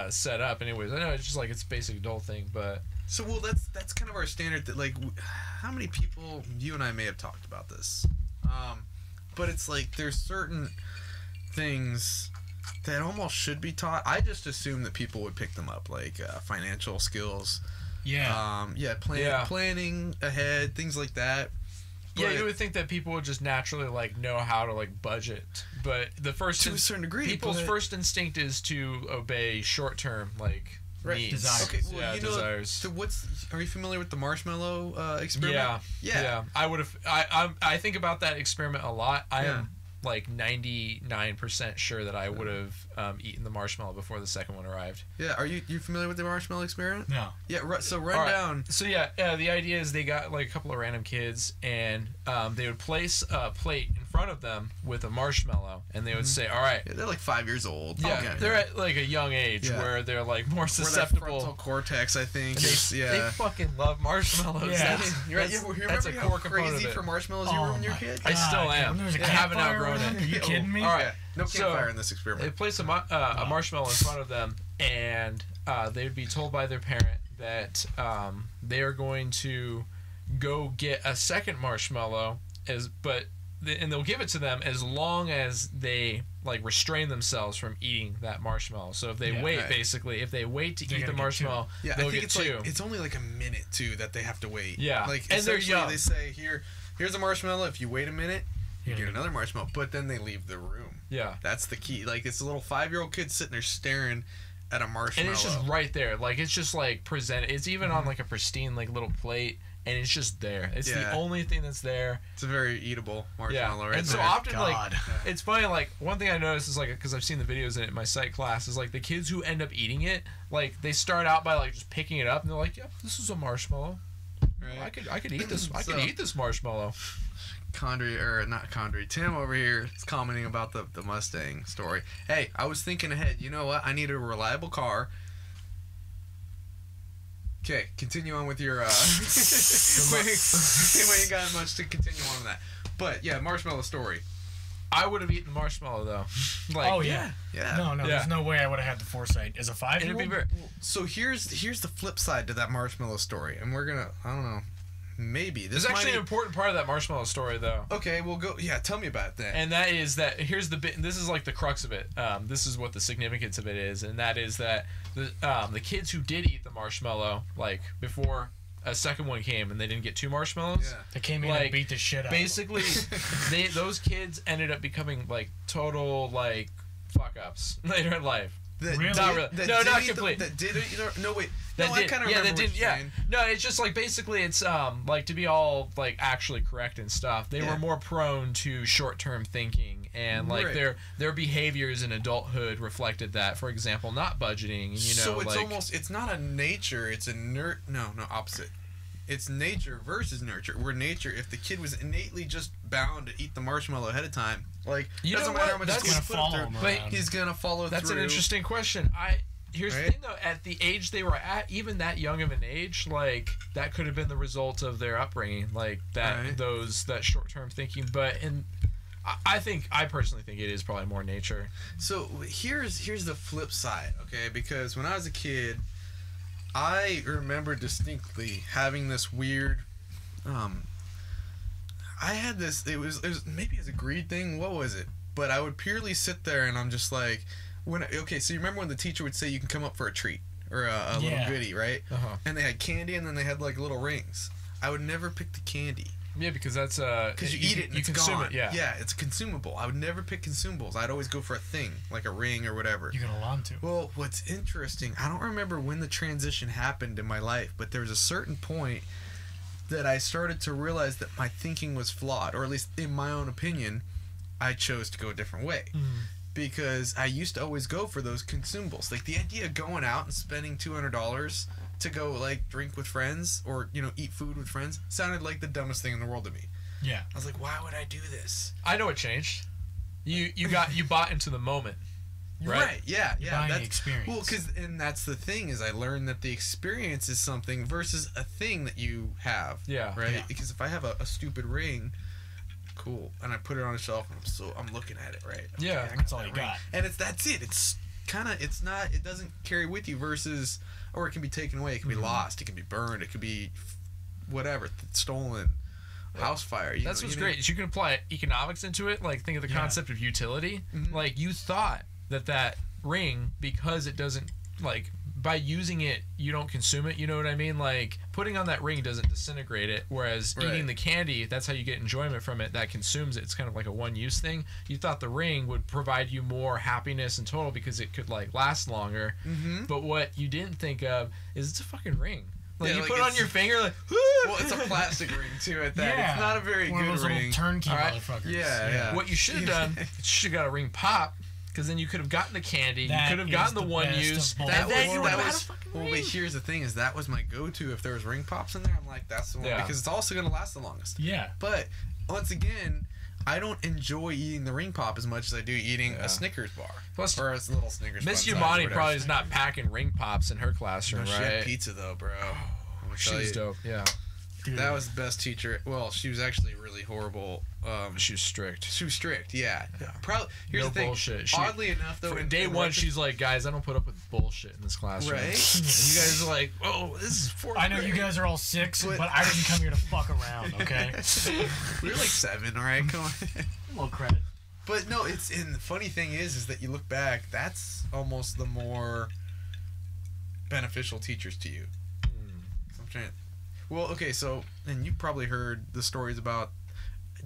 S3: set up. Anyways, I know it's just like it's a basic adult thing, but
S2: so that's kind of our standard. That like, how many people you and I may have talked about this, but it's like there's certain things that almost should be taught. I just assume that people would pick them up, like financial skills.
S1: Yeah.
S2: Planning ahead, things like that. But
S3: you would think that people would just naturally like know how to like budget, but
S2: to a certain degree,
S3: people's first instinct is to obey short-term like needs.
S1: Desires.
S2: Okay, well,
S3: desires.
S2: So are you familiar with the marshmallow experiment?
S3: Yeah. I would have. I think about that experiment a lot. I am like 99% sure that I would have eaten the marshmallow before the second one arrived.
S2: Yeah, are you familiar with the marshmallow experiment?
S1: No.
S2: Yeah, so run down.
S3: So the idea is they got like a couple of random kids, and they would place a plate in front of them with a marshmallow, and they would say, all right.
S2: Yeah, they're like 5 years old.
S3: Yeah, they're at like a young age where they're like more susceptible.
S2: Where their frontal cortex, I think,
S3: they fucking love marshmallows.
S1: Yeah.
S3: That's a core component
S2: crazy
S3: of it.
S2: for marshmallows you were when you were a kid?
S3: I still am.
S1: I
S3: haven't outgrown it.
S1: Are you kidding me?
S3: All right.
S2: No campfire in this experiment.
S3: They place a marshmallow in front of them, and they would be told by their parent that they are going to go get a second marshmallow, and they'll give it to them as long as they like restrain themselves from eating that marshmallow. So if they wait, basically, if they wait to eat the marshmallow, they'll get two.
S2: It's only like a minute too that they have to wait.
S3: Yeah,
S2: like
S3: and they're young.
S2: They say here's a marshmallow. If you wait a minute, you get another marshmallow. But then they leave the room.
S3: Yeah,
S2: that's the key. Like it's a little 5-year-old kid sitting there staring at a marshmallow,
S3: and it's just right there. Like it's just like presented. It's even on like a pristine like little plate, and it's just there. It's the only thing that's there.
S2: It's a very eatable marshmallow, right?
S3: And so often, like, it's funny. Like one thing I noticed is like because I've seen the videos in it in my psych class is like the kids who end up eating it, like they start out by like just picking it up, and they're like, "Yeah, this is a marshmallow. Right. I could eat this. I could eat this marshmallow."
S2: Tim over here is commenting about the Mustang story. Hey, I was thinking ahead. You know what? I need a reliable car. Okay, continue on with your we ain't got much to continue on with that. But yeah, marshmallow story.
S3: I would have eaten the marshmallow though. Like,
S2: yeah.
S1: No, there's no way I would have had the foresight as a 5-year-old.
S2: So here's the flip side to that marshmallow story, and we're gonna I don't know. Maybe
S3: there's actually an important part of that marshmallow story, though.
S2: Okay, we'll go. Yeah, tell me about that.
S3: And that is that here's the bit. This is like the crux of it. This is what the significance of it is, and that is that the kids who did eat the marshmallow, like before a second one came, and they didn't get 2 marshmallows.
S1: They came in and beat the shit out.
S3: Basically, those kids ended up becoming like total like fuck ups later in life.
S1: Really?
S3: Not really. No, not complete.
S2: That did it? No, wait.
S3: That
S2: no,
S3: did.
S2: I kind of remember
S3: that did.
S2: saying.
S3: No, it's just like basically it's like to be all like actually correct and stuff. They were more prone to short-term thinking, and like their behaviors in adulthood reflected that. For example, not budgeting. And,
S2: so it's almost it's not a nature. It's a no opposite. It's nature versus nurture. Where nature, if the kid was innately just bound to eat the marshmallow ahead of time, like doesn't matter how much
S1: he's gonna follow him around.
S2: He's gonna follow through.
S3: That's an interesting question. Here's the thing though, at the age they were at, even that young of an age, like that could have been the result of their upbringing, like that that short-term thinking. But I personally think it is probably more nature.
S2: So here's the flip side, okay? Because when I was a kid, I remember distinctly having this weird. I had this. It was maybe as a greed thing. What was it? But I would purely sit there and I'm just like, so you remember when the teacher would say you can come up for a treat or a little goodie, right? And they had candy and then they had like little rings. I would never pick the candy.
S3: Yeah, because that's
S2: because you eat it and
S3: you
S2: it's
S3: consume
S2: gone.
S3: it. Yeah,
S2: it's consumable. I would never pick consumables. I'd always go for a thing like a ring or whatever.
S1: You're gonna want to.
S2: Well, what's interesting, I don't remember when the transition happened in my life, but there was a certain point that I started to realize that my thinking was flawed, or at least in my own opinion, I chose to go a different way. Because I used to always go for those consumables. Like the idea of going out and spending $200 to go like drink with friends or, you know, eat food with friends sounded like the dumbest thing in the world to me.
S1: Yeah.
S2: I was like, why would I do this?
S3: I know what changed. You bought into the moment. Right.
S2: Yeah.
S1: That's the experience.
S2: Well, and that's the thing is I learned that the experience is something versus a thing that you have.
S3: Yeah.
S2: Right.
S1: Yeah.
S2: Because if I have a stupid ring, cool, and I put it on a shelf, and I'm looking at it, right? Okay,
S3: Yeah.
S1: That's all you got.
S2: And that's it. It's kind of it doesn't carry with you versus, or it can be taken away. It can be lost. It can be burned. It could be whatever, stolen. House fire.
S3: That's what's great is you can apply economics into it. Like think of the concept of utility. Like you thought that ring, because it doesn't, like, by using it you don't consume it, you know what I mean? Like putting on that ring doesn't disintegrate it, whereas eating the candy, that's how you get enjoyment from it, that consumes it. It's kind of like a one use thing. You thought the ring would provide you more happiness in total because it could like last longer. But what you didn't think of is it's a fucking ring. Like you put it on your finger, like,
S2: well, it's a plastic ring too. At that, it's not a very
S1: One
S2: good
S1: of those
S2: ring.
S1: little turnkey motherfuckers.
S2: Yeah.
S3: What you should have done, you should have got a ring pop, because then you could have gotten the candy, you could have gotten the one use.
S2: Well, but here's the thing: is that was my go-to. If there was ring pops in there, I'm like, that's the one because it's also gonna last the longest.
S1: Yeah.
S2: But once again, I don't enjoy eating the ring pop as much as I do eating a Snickers bar.
S3: Plus,
S2: or a little Snickers.
S3: Miss Yamani probably is not packing ring pops in her classroom,
S2: no,
S3: right?
S2: She had pizza though, bro.
S3: She was dope. Yeah.
S2: Dude. That was the best teacher. Well, she was actually really horrible.
S3: She was strict.
S2: She was strict, yeah. Probably. Here's
S3: no
S2: the thing.
S3: Bullshit.
S2: Oddly enough, though,
S3: in day one, she's like, "Guys, I don't put up with bullshit in this classroom."
S2: Right?
S3: And you guys are like, "Oh, this is 4th
S1: I know
S3: grade.
S1: you guys are all 6, but I didn't come here to fuck around, okay?
S2: We were like 7, all right? Come on.
S1: A little credit.
S2: But no, and the funny thing is that you look back, that's almost the more beneficial teachers to you. I'm trying. Well, okay, so, and you probably heard the stories about,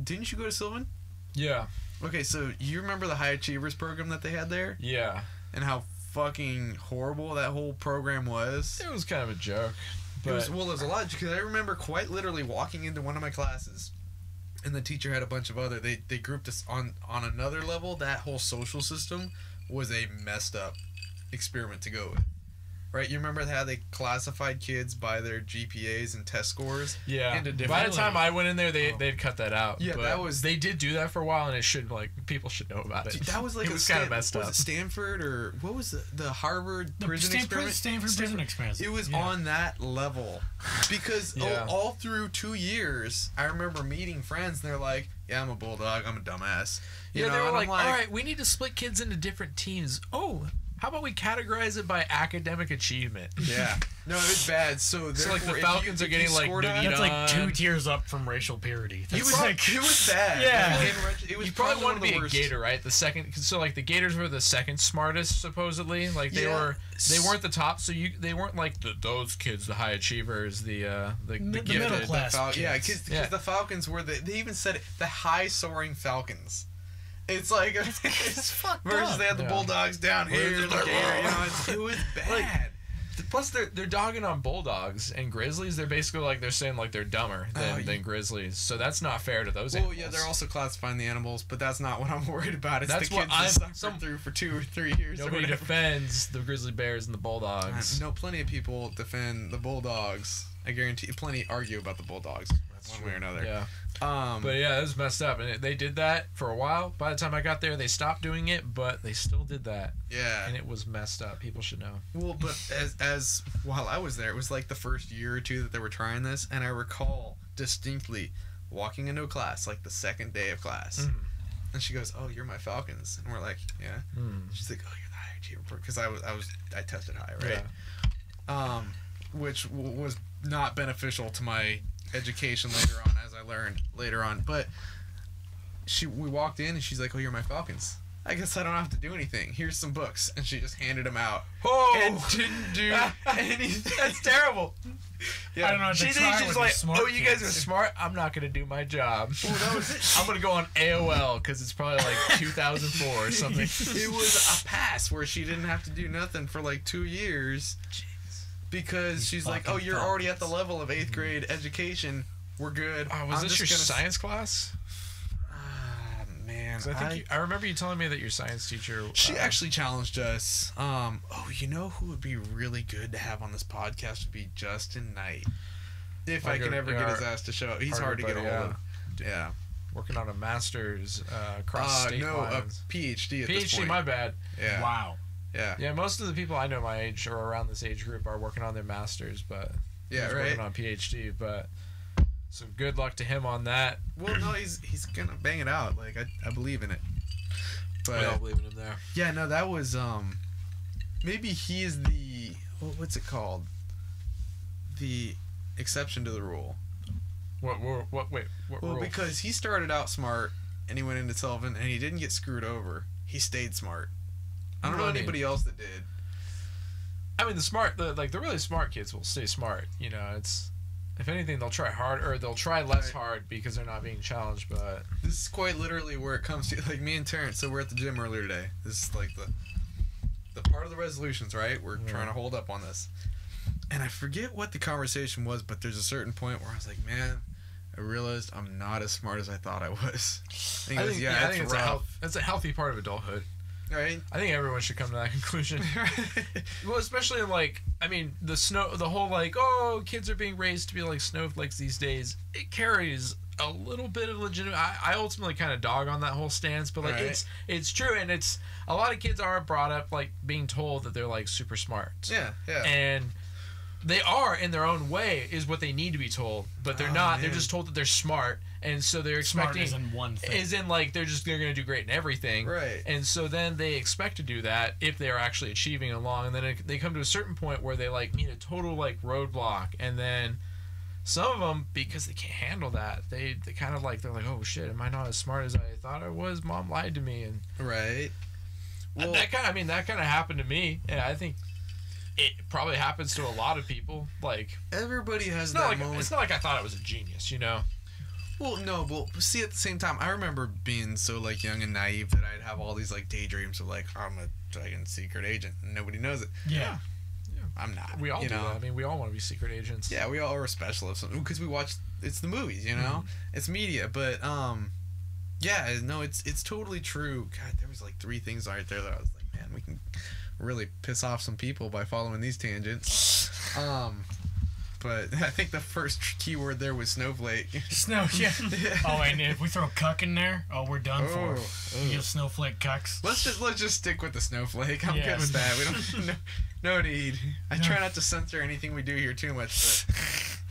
S2: didn't you go to Sylvan?
S3: Yeah.
S2: Okay, so you remember the High Achievers program that they had there?
S3: Yeah.
S2: And how fucking horrible that whole program was?
S3: It was kind of a joke. But
S2: It was a lot, because I remember quite literally walking into one of my classes, and the teacher had a bunch of other, they grouped us on another level. That whole social system was a messed up experiment to go with. Right, you remember how they classified kids by their GPAs and test scores?
S3: Yeah.
S2: Into different.
S3: By the time I went in there, they'd cut that out.
S2: Yeah,
S3: but
S2: that was.
S3: They did do that for a while, and it should people should know about it.
S2: Dude, that was like
S3: it was kind of messed up.
S2: Was it Stanford or what was the Harvard prison experiment?
S1: Stanford prison experiment.
S2: It was on that level because all through 2 years, I remember meeting friends, and they're like, "Yeah, I'm a bulldog. I'm a dumbass." You know,
S3: they were like,
S2: "All
S3: right, we need to split kids into different teams." Oh. How about we categorize it by academic achievement?
S2: Yeah. No, it was bad. So
S3: like the Falcons are getting like
S1: that's like 2 tiers up from racial purity.
S2: It was bad.
S1: Yeah.
S2: It was
S3: you probably want to be
S2: worst.
S3: a Gator, right? The second, so like the Gators were the second smartest supposedly. Like they weren't the top, so they weren't like those kids, the high achievers, the gifted.
S1: middle class.
S2: Because the Falcons were they even said it, the high soaring Falcons. It's like
S1: it's fucked
S2: versus
S1: up.
S2: they had the Bulldogs down here, the Gator, you know, it was bad.
S3: Plus, they're dogging on Bulldogs and Grizzlies. They're basically like they're saying like they're dumber than Grizzlies. So that's not fair to those animals.
S2: Well, yeah, they're also classifying the animals, but that's not what I'm worried about. It's
S3: that's
S2: the
S3: what
S2: kids that suffered through for 2 or 3 years.
S3: Nobody defends the Grizzly Bears and the Bulldogs.
S2: No, plenty of people defend the Bulldogs. I guarantee plenty argue about the Bulldogs one way or another.
S3: Yeah. But yeah, it was messed up, and they did that for a while. By the time I got there, they stopped doing it, but they still did that.
S2: Yeah,
S3: and it was messed up. People should know.
S2: Well, but as while I was there, it was like the first year or two that they were trying this, and I recall distinctly walking into a class, like the second day of class, and she goes, "Oh, you're my Falcons," and we're like, "Yeah." She's like, "Oh, you're the high achiever," because I tested high, right?
S3: Yeah.
S2: which was not beneficial to my education later on, as I learned later on. But we walked in and she's like, "Oh, you're my Falcons. I guess I don't have to do anything. Here's some books," and she just handed them out.
S3: Oh,
S2: And didn't do anything.
S3: that's terrible.
S1: I don't know. What
S3: She's like, "Oh, you guys are smart. I'm not gonna do my job.
S2: Well, that was it.
S3: I'm gonna go on AOL because it's probably like 2004 or something."
S2: It was a pass where she didn't have to do nothing for like 2 years. Because she's like, "Oh, you're already at the level of 8th grade education. We're good."
S3: Oh, was this your science class?
S2: Man,
S3: I remember you telling me that your science teacher.
S2: She actually challenged us. Oh, you know who would be really good to have on this podcast would be Justin Knight. If I can ever get his ass to show up. He's hard to get a hold of. Yeah.
S3: Working on a master's across state lines.
S2: A PhD at this
S3: PhD,
S2: point.
S3: my bad.
S2: Yeah.
S1: Wow.
S2: Yeah.
S3: Yeah, most of the people I know my age or around this age group are working on their masters, but
S2: yeah,
S3: he's
S2: right.
S3: working on PhD, but so good luck to him on that.
S2: Well, no, he's gonna bang it out. Like I believe in it. But
S3: We all believe in him there.
S2: yeah, no, that was maybe he is the what's it called? The exception to the rule.
S3: What
S2: Well,
S3: rule?
S2: because he started out smart and he went into Sullivan and he didn't get screwed over. He stayed smart. I don't know anybody else that did.
S3: I mean, the really smart kids will stay smart. You know, it's if anything they'll try hard or they'll try less hard because they're not being challenged. But
S2: This is quite literally where it comes to, like me and Terrence. So we're at the gym earlier today. This is like the part of the resolutions, right? We're trying to hold up on this. And I forget what the conversation was, but there's a certain point where I was like, man, I realized I'm not as smart as I thought I was. And he goes,
S3: I think it's a healthy part of adulthood.
S2: Right?
S3: I think everyone should come to that conclusion. Well, especially like, I mean, the whole like, oh, kids are being raised to be like snowflakes these days. It carries a little bit of legitimate. I ultimately kind of dog on that whole stance, but like it's true, and it's a lot of kids are brought up like being told that they're like super smart.
S2: Yeah, yeah.
S3: And they are in their own way is what they need to be told, but they're not. Man. They're just told that they're smart, and so they're expecting
S1: smart isn't one thing.
S3: Is in like they're going to do great in everything,
S2: right?
S3: And so then they expect to do that if they are actually achieving along, and then they come to a certain point where they like meet a total like roadblock, and then some of them, because they can't handle that, they kind of like they're like, oh shit, am I not as smart as I thought I was? Mom lied to me, and
S2: right. Well,
S3: that kind of happened to me, and I think it probably happens to a lot of people. Like
S2: everybody has
S3: that
S2: moment.
S3: It's not like I thought I was a genius, you know.
S2: Well, no, but see, at the same time, I remember being so like young and naive that I'd have all these like daydreams of like I'm a dragon secret agent and nobody knows it.
S1: Yeah.
S2: I'm not.
S3: We all do that. I mean, we all want to be secret agents.
S2: Yeah, we all are special of something because we watch. It's the movies, you know. It's media, but yeah, no, it's totally true. God, there was like 3 things right there that I was like, man, we can really piss off some people by following these tangents. But I think the first keyword there was snowflake.
S1: Yeah. Oh, and if we throw cuck in there, we're done for. You get snowflake cucks.
S2: Let's just stick with the snowflake. I'm good with that. We don't no need. I try not to censor anything we do here too much,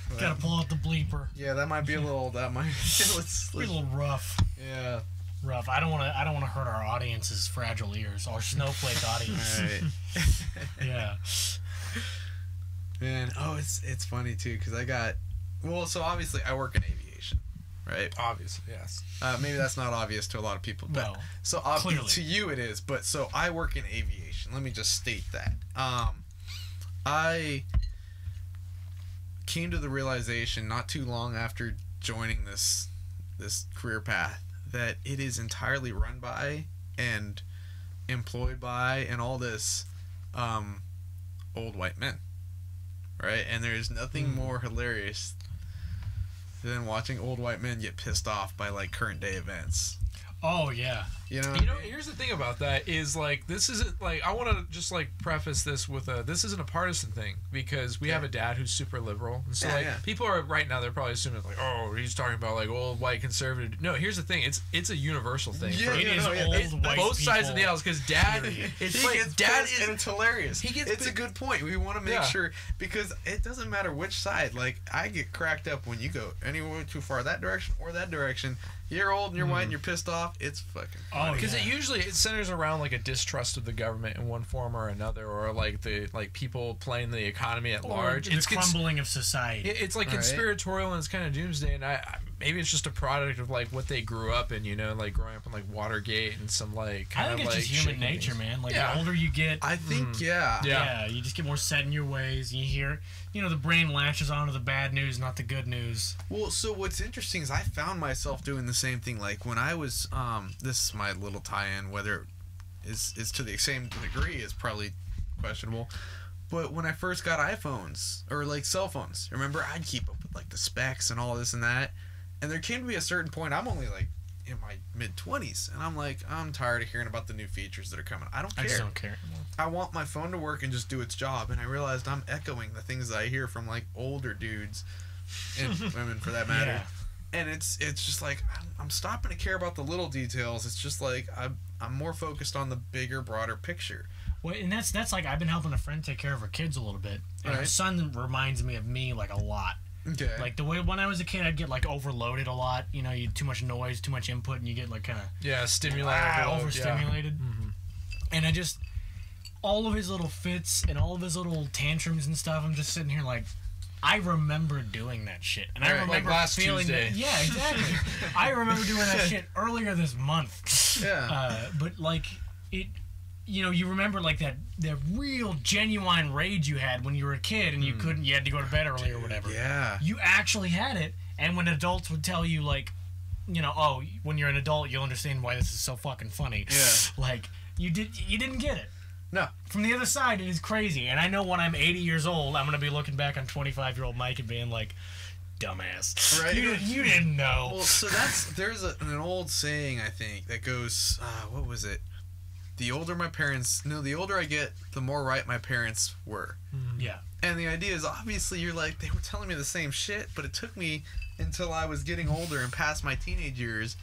S2: but
S1: gotta pull out the bleeper.
S2: Yeah, that might be a little. Let's
S1: be a little rough.
S2: Yeah.
S1: Rough. I don't want to hurt our audience's fragile ears. Our snowflake audience.
S2: Right.
S1: Yeah.
S2: Man, it's funny too because so obviously I work in aviation, right?
S3: Obviously, yes.
S2: Maybe that's not obvious to a lot of people, but
S1: no,
S2: so clearly to you it is. But so I work in aviation. Let me just state that. I came to the realization not too long after joining this career path that it is entirely run by and employed by and all this old white men. Right, and there's nothing more hilarious than watching old white men get pissed off by like current day events.
S1: Oh yeah.
S2: You know,
S3: here's the thing about that is like this isn't like I want to just like preface this with this isn't a partisan thing because we have a dad who's super liberal and so people are right now they're probably assuming like oh he's talking about like old white conservative. No, here's the thing it's a universal thing. Both sides of the aisle because dad
S2: and it's hilarious. It's a good point. We want to make sure because it doesn't matter which side. Like I get cracked up when you go anywhere too far that direction or that direction. You're old and you're white and you're pissed off. It's fucking
S1: Oh,
S3: because
S1: yeah.
S3: it centers around like a distrust of the government in one form or another, or like the people playing the economy at large.
S1: The crumbling of society.
S3: It's like
S2: Right.
S3: conspiratorial and it's kind of doomsday, and I maybe it's just a product of like what they grew up in, you know, like growing up in like Watergate and some like
S1: I
S3: kind
S1: think
S3: of
S1: it's
S3: like
S1: just human
S3: shaky
S1: nature,
S3: things.
S1: man. Like
S3: Yeah.
S1: the older you get,
S2: I think,
S3: Yeah.
S1: yeah, you just get more set in your ways. You hear, the brain latches onto the bad news, not the good news.
S2: Well, so what's interesting is I found myself doing the same thing. Like when I was, this is my little tie-in, whether is to the same degree is probably questionable. But when I first got iPhones or like cell phones, remember I'd keep up with like the specs and all this and that. And there came to be a certain point. I'm only like in my mid-20s, and I'm like, I'm tired of hearing about the new features that are coming. I don't care.
S1: I just don't care anymore.
S2: I want my phone to work and just do its job. And I realized I'm echoing the things that I hear from like older dudes and women for that matter.
S1: Yeah.
S2: And it's just like I'm stopping to care about the little details. It's just like I'm more focused on the bigger, broader picture.
S1: Well, and that's like I've been helping a friend take care of her kids a little bit, and her
S2: Right.
S1: son reminds me of me like a lot.
S2: Okay.
S1: Like the way when I was a kid, I'd get like overloaded a lot. You had too much noise, too much input, and you get like kind of
S3: stimulated,
S1: overstimulated.
S3: Mhm.
S1: And I just all of his little fits and all of his little tantrums and stuff. I'm just sitting here like, I remember doing that shit, and I
S2: Right, like
S1: remember
S3: last
S1: feeling
S3: Tuesday.
S1: that. Yeah, exactly. I remember doing that shit earlier this month.
S2: Yeah.
S1: But like it. You remember like that real genuine rage you had when you were a kid and you had to go to bed early or whatever.
S2: Yeah.
S1: You actually had it, and when adults would tell you like, oh, when you're an adult you'll understand why this is so fucking funny.
S2: Yeah.
S1: Like you didn't get it.
S2: No.
S1: From the other side, it is crazy, and I know when I'm 80 years old, I'm gonna be looking back on 25-year-old Mike and being like, dumbass.
S2: Right.
S1: You didn't know.
S2: Well, so there's an old saying I think that goes, what was it? The older I get, the more right my parents were.
S1: Yeah.
S2: And the idea is obviously you're like, they were telling me the same shit, but it took me until I was getting older and past my teenage years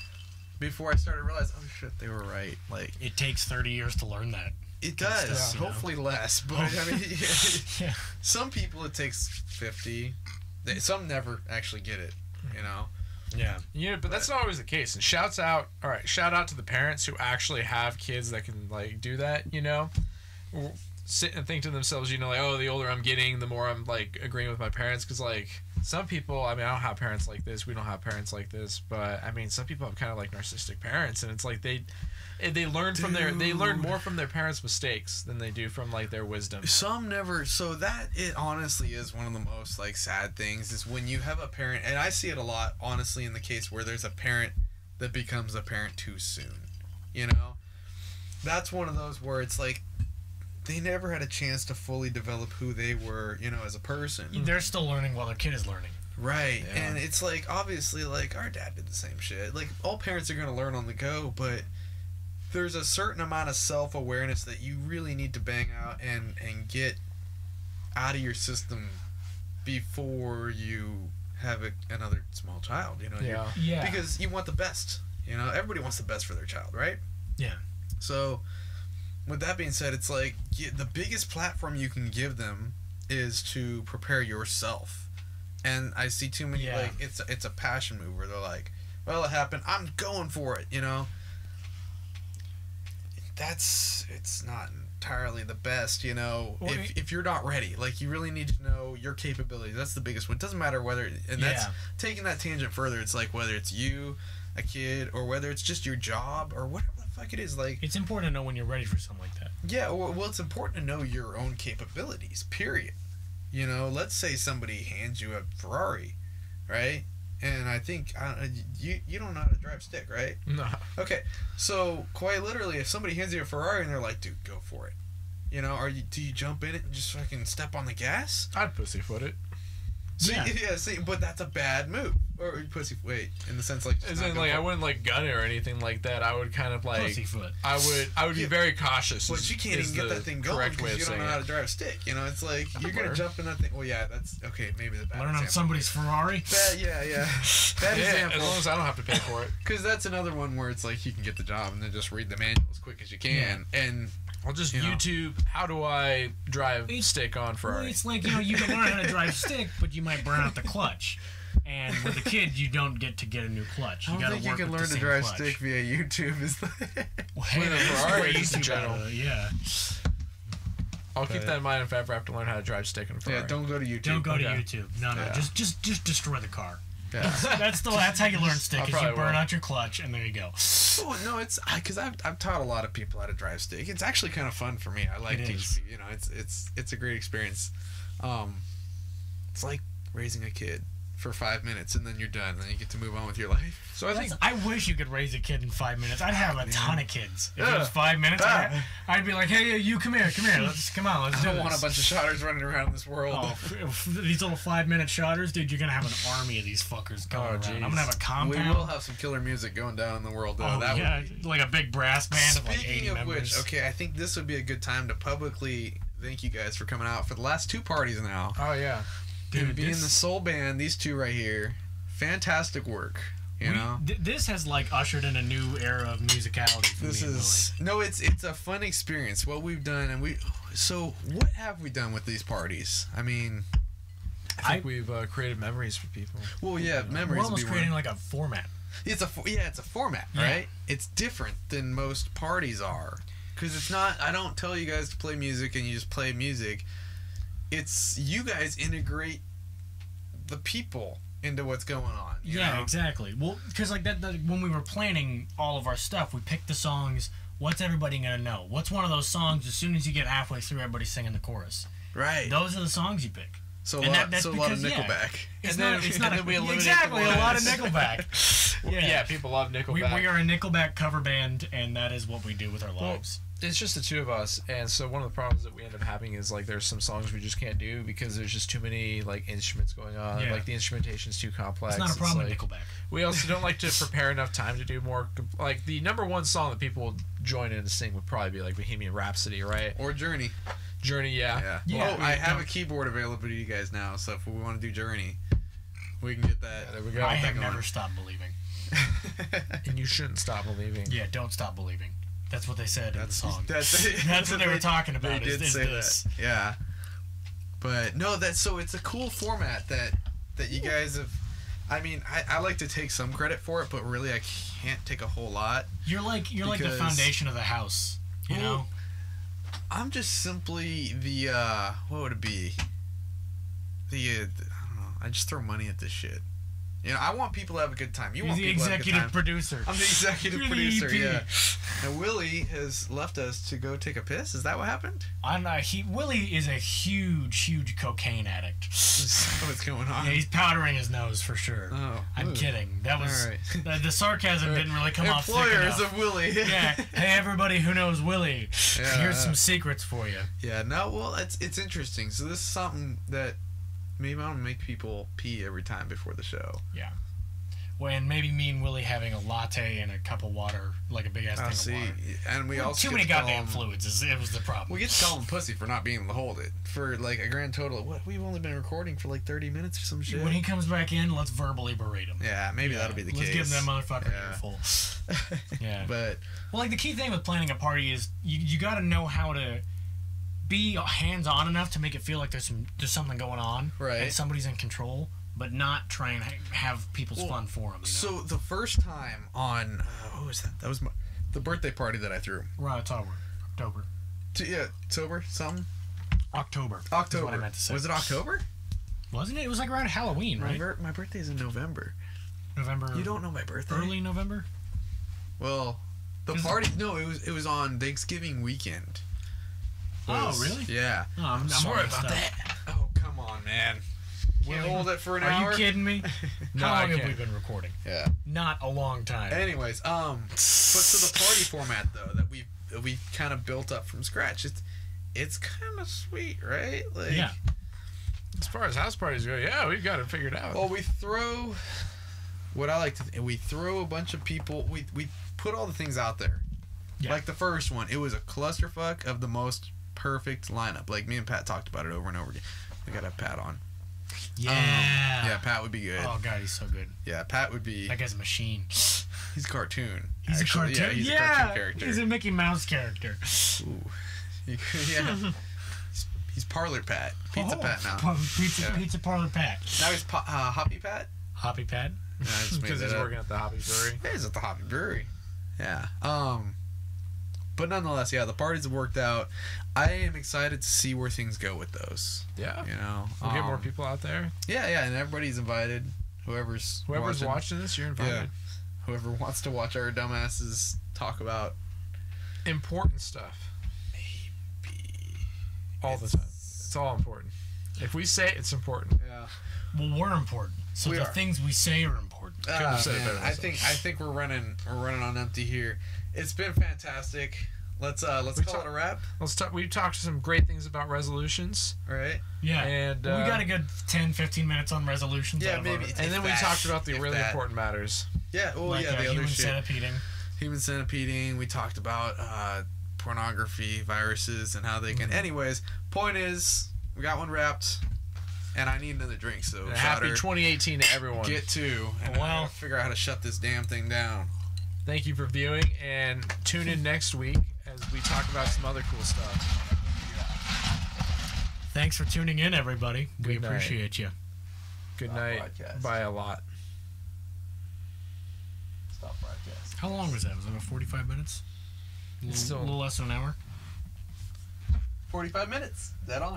S2: before I started to realize, oh shit, they were right. Like
S1: It takes 30 years to learn that.
S2: it
S1: Kind of
S2: does.
S1: stuff, you know?
S2: Hopefully less, but I mean,
S1: Yeah.
S2: some people it takes 50. Some never actually get it.
S1: Yeah.
S3: Yeah, but that's not always the case. And shout out to the parents who actually have kids that can like do that, sit and think to themselves, like, oh, the older I'm getting, the more I'm like agreeing with my parents, because like some people, I mean, I don't have parents like this, we don't have parents like this, but I mean, some people have kind of like narcissistic parents, and it's like they learn they learn more from their parents' mistakes than they do from like their wisdom.
S2: Some never. So that it honestly is one of the most like sad things is when you have a parent, and I see it a lot honestly in the case where there's a parent that becomes a parent too soon. That's one of those where it's like they never had a chance to fully develop who they were, as a person.
S1: They're still learning while their kid is learning.
S2: Right.
S3: Yeah.
S2: And it's like obviously like our dad did the same shit. Like all parents are gonna learn on the go, but there's a certain amount of self-awareness that you really need to bang out and get out of your system before you have another small child,
S3: Yeah.
S1: Yeah.
S2: because you want the best, everybody wants the best for their child, right?
S1: Yeah.
S2: So with that being said, it's like the biggest platform you can give them is to prepare yourself. And I see too many
S1: Yeah.
S2: like it's a passion move where they're like, well, it happened, I'm going for it, it's not entirely the best, if you're not ready. Like you really need to know your capabilities. That's the biggest one. It doesn't matter whether, and that's taking that tangent further, it's like whether it's you, a kid, or whether it's just your job or whatever the fuck it is. Like
S1: It's important to know when you're ready for something like that.
S2: yeah, well, it's important to know your own capabilities, period. Let's say somebody hands you a Ferrari, right? And I think you don't know how to drive stick, right?
S3: No.
S2: Okay, so quite literally, if somebody hands you a Ferrari and they're like, "Dude, go for it," do you jump in it and just fucking step on the gas?
S3: I'd pussyfoot it.
S2: See, but that's a bad move. Or in the sense like, just
S3: As
S2: not
S3: in,
S2: go
S3: like,
S2: for
S3: I
S2: it.
S3: wouldn't like gun it or anything like that. I would kind of like
S1: Pussyfoot.
S3: I would be
S2: Yeah.
S3: very cautious.
S2: But you can't even get that thing going because you don't know how to drive a stick. It's like you're gonna
S3: learn.
S2: jump in that thing. Well, yeah, that's okay. Maybe the bad
S1: Learn on
S2: example.
S1: somebody's Ferrari.
S2: Yeah. Bad
S3: Yeah,
S2: example.
S3: as long as I don't have to pay for it.
S2: Because that's another one where it's like you can get the job and then just read the manual as quick as you can. And
S3: I'll just
S2: You know.
S3: YouTube how do I drive stick on
S1: Well,
S3: Ferrari.
S1: it's like, you can learn how to drive stick, but you might burn out the clutch. And with a kid, you don't get to get a new clutch.
S2: I
S1: You
S2: don't
S1: got
S2: think
S1: to
S2: you
S1: work
S2: can
S1: with
S2: learn
S1: the
S2: to
S1: same
S2: drive
S1: clutch.
S2: stick via YouTube. Is the
S1: Well, hey,
S3: With a
S1: that's
S3: Ferrari,
S1: great
S3: in
S1: YouTube
S3: general.
S1: yeah.
S3: I'll keep that in mind if I ever have to learn how to drive stick in a Ferrari.
S2: Yeah, don't go to YouTube.
S1: Don't go to
S3: Okay.
S1: YouTube. No,
S2: Yeah.
S1: just destroy the car.
S2: Yeah.
S1: That's how you learn stick.
S3: I
S1: Is you
S3: probably
S1: burn
S3: will.
S1: out your clutch, and there you go.
S2: Oh, no, it's because I've taught a lot of people how to drive stick. It's actually kind of fun for me. I like
S1: It
S2: teaching
S1: is.
S2: people. You know, it's a great experience. It's like raising a kid for 5 minutes and then you're done. Then you get to move on with your life.
S3: So I think
S1: I wish you could raise a kid in 5 minutes. I'd have a ton of kids. If it
S2: Yeah.
S1: was 5 minutes,
S2: Ah.
S1: I'd be like, hey, you come here. Let's come on. Let's
S2: I
S1: do
S2: don't
S1: this.
S2: want a bunch of shotters running around this world.
S1: Oh, these little 5-minute shotters, dude, you're gonna have an army of these fuckers going around.
S3: jeez.
S1: I'm gonna have a
S2: We
S1: compound.
S2: will have some killer music going down in the world, though.
S1: Oh,
S2: That
S1: yeah,
S2: would be...
S1: like a big brass band of like 80
S2: Speaking of
S1: members.
S2: which, okay, I think this would be a good time to publicly thank you guys for coming out for the last 2 parties now.
S3: oh yeah.
S2: Dude, being the soul band, these 2 right here, fantastic work. You know,
S1: this has like ushered in a new era of musicality for
S2: this
S1: me and
S2: is no, it's a fun experience. What we've done, and what have we done with these parties? I mean,
S3: I think we've created memories for people.
S2: well, yeah,
S1: Lily.
S2: memories.
S1: We're
S2: would
S1: almost
S2: be
S1: creating
S2: one.
S1: like a format.
S2: It's a format,
S1: Yeah.
S2: right? It's different than most parties are, because it's not. I don't tell you guys to play music and you just play music. It's you guys integrate the people into what's going on. You
S1: Yeah,
S2: know?
S1: exactly. Well, because like that, when we were planning all of our stuff, we picked the songs. What's everybody gonna know? What's one of those songs? As soon as you get halfway through, everybody's singing the chorus.
S2: Right.
S1: Those are the songs you pick.
S2: So
S1: and
S2: a lot of
S1: because, yeah,
S2: Nickelback.
S1: It's
S3: And
S1: not.
S3: then-
S1: It's not
S3: and then we eliminate
S1: exactly
S3: the
S1: a lot of
S3: ones.
S1: Nickelback.
S3: Yeah, people love Nickelback.
S1: We are a Nickelback cover band, and that is what we do with our lives.
S3: It's just the 2 of us, and so one of the problems that we end up having is like there's some songs we just can't do because there's just too many like instruments going on.
S1: Yeah.
S3: Like the instrumentation's too complex.
S1: It's not a problem
S3: like,
S1: with Nickelback.
S3: We also don't like to prepare enough time to do more. Like the number 1 song that people would join in and sing would probably be like Bohemian Rhapsody, right?
S2: Or Journey.
S3: Journey, yeah.
S1: Yeah,
S2: Oh, I
S1: we
S2: have a
S1: don't-
S2: keyboard available to you guys now, so if we want to do Journey, we can get that.
S3: Yeah, there we go.
S1: I have
S2: going.
S1: never stopped believing.
S3: And you shouldn't stop believing.
S1: Yeah, don't stop believing. That's what they said in the song.
S2: That's
S1: what they were talking about.
S2: They did
S1: is
S2: say
S1: this.
S2: that. Yeah. But no, it's a cool format that you guys have. I mean, I like to take some credit for it, but really I can't take a whole lot.
S1: You're like the
S2: Because-
S1: foundation of the house. You
S2: Well,
S1: know.
S2: I'm just simply the what would it be? I don't know. I just throw money at this shit. You know, I want people to have a good time. You
S1: You're
S2: want
S1: the
S2: people to have a good
S1: executive
S2: time.
S1: producer.
S2: I'm the executive
S1: You're the
S2: producer,
S1: EP.
S2: yeah. And Willie has left us to go take a piss. Is that what happened?
S1: I'm not. Willie is a huge cocaine addict.
S2: What's going on?
S1: Yeah, he's powdering his nose for sure.
S2: Oh,
S1: I'm
S2: ooh.
S1: kidding. That was
S2: All right.
S1: the sarcasm didn't really come off thick
S2: Employers
S1: enough.
S2: of Willie.
S1: Yeah. Hey, everybody who knows Willie,
S2: Yeah.
S1: here's some secrets for you.
S2: Yeah, no, well, it's interesting. So this is something that maybe I want to make people pee every time before the show.
S1: Yeah. When maybe me and Willie having a latte and a cup of water, like a big ass thing of water.
S2: And we also
S1: Too
S2: get
S1: many
S2: to call
S1: goddamn
S2: him-
S1: fluids. It was the problem.
S2: We get to call him pussy for not being able to hold it for like a grand total of what? We've only been recording for like 30 minutes or some shit.
S1: When he comes back in, let's verbally berate him.
S2: Yeah, maybe that'll be the
S1: let's
S2: case.
S1: give that motherfucker
S2: Yeah.
S1: an earful. Yeah.
S2: But
S1: Well, like the key thing with planning a party is you got to know how to be hands-on enough to make it feel like there's something going on,
S2: Right.
S1: and somebody's in control, but not try and have people's fun for them.
S2: so the first time on what was that? That was the birthday party that I threw.
S1: Right, October.
S2: Yeah, October something.
S1: October. Is
S2: October.
S1: what I meant to say.
S2: Was it October?
S1: Wasn't it? It was like around Halloween, right?
S2: My birthday's in November.
S1: November.
S2: You don't know my birthday?
S1: Early November.
S2: Well, the
S1: Is it-
S2: party. No, it was on Thanksgiving weekend.
S1: Oh,
S2: Was-
S1: really?
S2: Yeah.
S1: Oh, I'm
S2: Sorry
S1: all messed
S2: about
S1: up.
S2: that. Oh, come on, man. Can't
S1: Willie,
S2: hold it for an
S1: Are
S2: hour.
S1: you kidding me?
S3: No,
S1: How
S3: I
S1: long have
S3: can't.
S1: we been recording?
S2: Yeah.
S1: Not a long time.
S2: Anyways, but so the party format though that we kind of built up from scratch. It's kind of sweet, right? Like,
S1: Yeah.
S3: As far as house parties go, yeah, we've got it figured out.
S2: Well, we throw what I like to. We throw a bunch of people. We put all the things out there.
S1: Yeah.
S2: Like the first one, it was a clusterfuck of the most perfect lineup. Like me and Pat talked about it over and over again. We gotta have Pat on.
S1: Yeah.
S2: Yeah, Pat would be good.
S1: Oh god, he's so good.
S2: Yeah, Pat would be.
S1: That guy's a machine.
S2: He's a cartoon.
S1: He's
S2: actually.
S1: a cartoon.
S2: Yeah, he's a cartoon character.
S1: He's a Mickey Mouse character.
S2: Ooh. Yeah. He's Parlor Pat. Pizza Pat now.
S1: Pizza
S2: Yeah.
S1: Pizza Parlor Pat.
S2: Now he's Hoppy Pat.
S1: Hoppy Pad.
S2: I just made
S3: Because
S2: that
S3: he's
S2: up.
S3: working at the Hoppy Brewery.
S2: He's at the Hoppy Brewery. Yeah. But nonetheless, yeah, the parties have worked out. I am excited to see where things go with those.
S3: Yeah.
S2: You know,
S3: We'll get more people out there.
S2: Yeah, and everybody's invited. Whoever's
S3: watching this, you're invited.
S2: Yeah. Whoever wants to watch our dumbasses talk about
S3: Important stuff.
S2: maybe
S3: All the time. It's all important. If we say it, it's important.
S2: Yeah.
S1: Well, we're important. So
S2: We
S1: the
S2: are.
S1: things we say are important.
S3: Couldn't have said it
S2: Man,
S3: better
S2: I
S3: myself.
S2: think we're running on empty here. It's been fantastic. Let's call it a wrap.
S3: Let's talk. We talked some great things about resolutions.
S2: All right.
S1: Yeah.
S3: And
S1: we got a good 10, 15 minutes on resolutions.
S2: Yeah,
S1: out of
S2: maybe.
S1: our-
S3: And then we talked about the
S2: if
S3: really
S2: that.
S3: important matters.
S2: Yeah. Well,
S1: like
S2: yeah. The
S1: human
S2: other shit.
S1: centipeding.
S2: Human centipeding. We talked about pornography, viruses, and how they can. Anyways, point is, we got one wrapped, and I need another drink. So
S3: And happy
S2: Schotter,
S3: 2018 to everyone.
S2: get two, and I
S1: Well-
S2: gotta figure out how to shut this damn thing down.
S3: Thank you for viewing, and tune in next week as we talk about some other cool stuff.
S1: Thanks for tuning in, everybody. We
S3: Good night.
S1: appreciate you.
S3: Good
S2: Stop
S3: night.
S2: broadcast.
S3: By a lot.
S2: Stop broadcast.
S1: How long was that? Was it about 45 minutes?
S3: It's
S1: A
S3: still
S1: little less than an hour.
S2: 45 minutes. Is that on?